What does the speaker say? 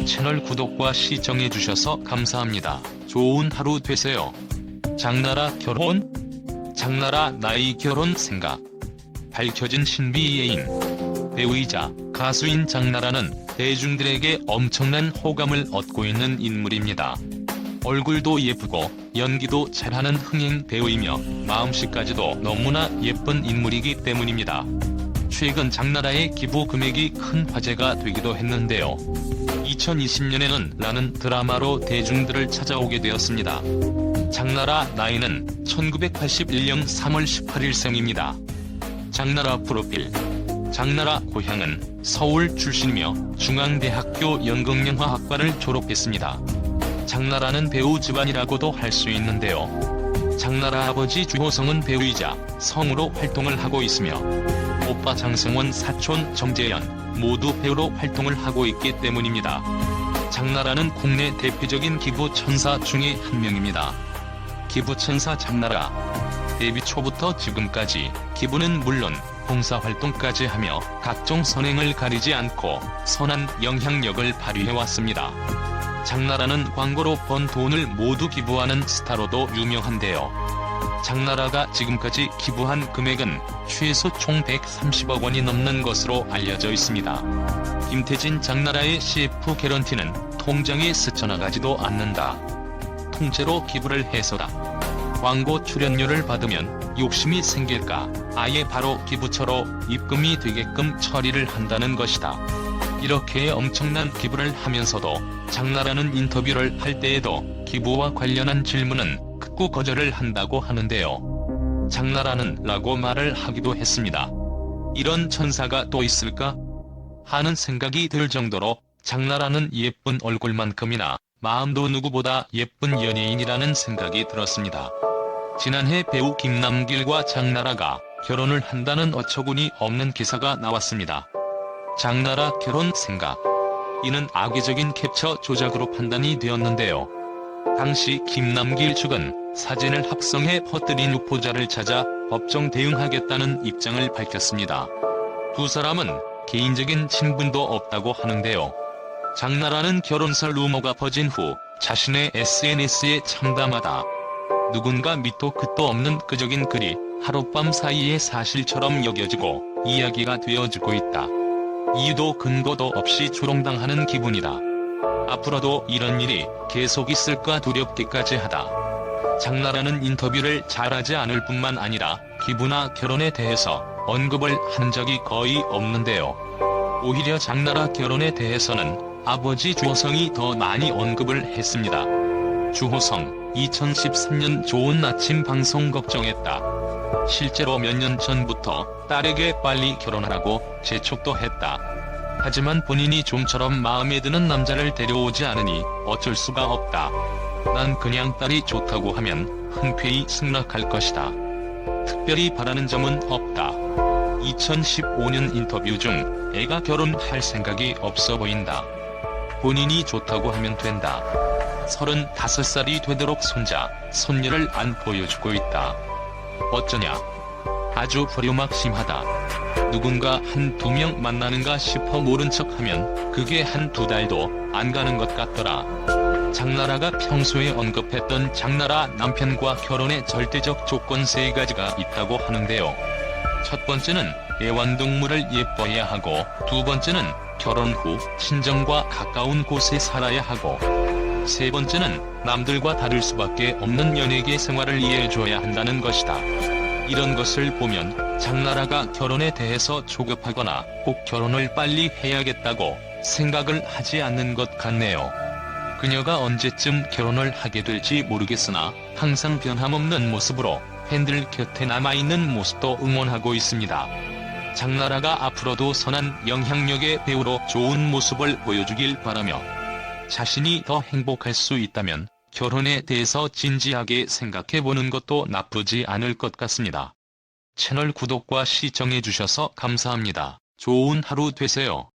채널 구독과 시청해주셔서 감사합니다. 좋은 하루 되세요. 장나라 결혼? 장나라 나이 결혼 생각. 밝혀진 신비 예인. 배우이자 가수인 장나라는 대중들에게 엄청난 호감을 얻고 있는 인물입니다. 얼굴도 예쁘고 연기도 잘하는 흥행 배우이며 마음씨까지도 너무나 예쁜 인물이기 때문입니다. 최근 장나라의 기부 금액이 큰 화제가 되기도 했는데요. 2020년에는 라는 드라마로 대중들을 찾아오게 되었습니다. 장나라 나이는 1981년 3월 18일생입니다. 장나라 프로필. 장나라 고향은 서울 출신이며 중앙대학교 연극영화학과를 졸업했습니다. 장나라는 배우 집안이라고도 할 수 있는데요. 장나라 아버지 주호성은 배우이자 성우로 활동을 하고 있으며 오빠 장성원, 사촌 정재현 모두 배우로 활동을 하고 있기 때문입니다. 장나라는 국내 대표적인 기부천사 중에 한 명입니다. 기부천사 장나라. 데뷔 초부터 지금까지 기부는 물론 봉사활동까지 하며 각종 선행을 가리지 않고 선한 영향력을 발휘해왔습니다. 장나라는 광고로 번 돈을 모두 기부하는 스타로도 유명한데요. 장나라가 지금까지 기부한 금액은 최소 총 130억 원이 넘는 것으로 알려져 있습니다. 김태진 장나라의 CF 개런티는 통장에 스쳐나가지도 않는다. 통째로 기부를 해서다. 광고 출연료를 받으면 욕심이 생길까 아예 바로 기부처로 입금이 되게끔 처리를 한다는 것이다. 이렇게 엄청난 기부를 하면서도 장나라는 인터뷰를 할 때에도 기부와 관련한 질문은 극구 거절을 한다고 하는데요. 장나라는 라고 말을 하기도 했습니다. 이런 천사가 또 있을까? 하는 생각이 들 정도로 장나라는 예쁜 얼굴만큼이나 마음도 누구보다 예쁜 연예인이라는 생각이 들었습니다. 지난해 배우 김남길과 장나라가 결혼을 한다는 어처구니 없는 기사가 나왔습니다. 장나라 결혼 생각. 이는 악의적인 캡처 조작으로 판단이 되었는데요. 당시 김남길 측은 사진을 합성해 퍼뜨린 유포자를 찾아 법정 대응하겠다는 입장을 밝혔습니다. 두 사람은 개인적인 친분도 없다고 하는데요. 장나라는 결혼설 루머가 퍼진 후 자신의 SNS에 참담하다. 누군가 밑도 끝도 없는 끄적인 글이 하룻밤 사이의 사실처럼 여겨지고 이야기가 되어지고 있다. 이유도 근거도 없이 조롱당하는 기분이다. 앞으로도 이런 일이 계속 있을까 두렵기까지 하다. 장나라는 인터뷰를 잘하지 않을 뿐만 아니라 기부나 결혼에 대해서 언급을 한 적이 거의 없는데요. 오히려 장나라 결혼에 대해서는 아버지 주호성이 더 많이 언급을 했습니다. 주호성, 2013년 좋은 아침 방송 걱정했다. 실제로 몇 년 전부터 딸에게 빨리 결혼하라고 재촉도 했다. 하지만 본인이 좀처럼 마음에 드는 남자를 데려오지 않으니 어쩔 수가 없다. 난 그냥 딸이 좋다고 하면 흔쾌히 승낙할 것이다. 특별히 바라는 점은 없다. 2015년 인터뷰 중 애가 결혼할 생각이 없어 보인다. 본인이 좋다고 하면 된다. 35살이 되도록 손자, 손녀를 안 보여주고 있다. 어쩌냐. 아주 불효막심하다. 누군가 한두 명 만나는가 싶어 모른 척하면 그게 한두 달도 안 가는 것 같더라. 장나라가 평소에 언급했던 장나라 남편과 결혼의 절대적 조건 3가지가 있다고 하는데요. 첫 번째는 애완동물을 예뻐해야 하고, 두 번째는 결혼 후 친정과 가까운 곳에 살아야 하고, 세 번째는 남들과 다를 수밖에 없는 연예계 생활을 이해해줘야 한다는 것이다. 이런 것을 보면 장나라가 결혼에 대해서 조급하거나 꼭 결혼을 빨리 해야겠다고 생각을 하지 않는 것 같네요. 그녀가 언제쯤 결혼을 하게 될지 모르겠으나 항상 변함없는 모습으로 팬들 곁에 남아있는 모습도 응원하고 있습니다. 장나라가 앞으로도 선한 영향력의 배우로 좋은 모습을 보여주길 바라며 자신이 더 행복할 수 있다면 결혼에 대해서 진지하게 생각해보는 것도 나쁘지 않을 것 같습니다. 채널 구독과 시청해주셔서 감사합니다. 좋은 하루 되세요.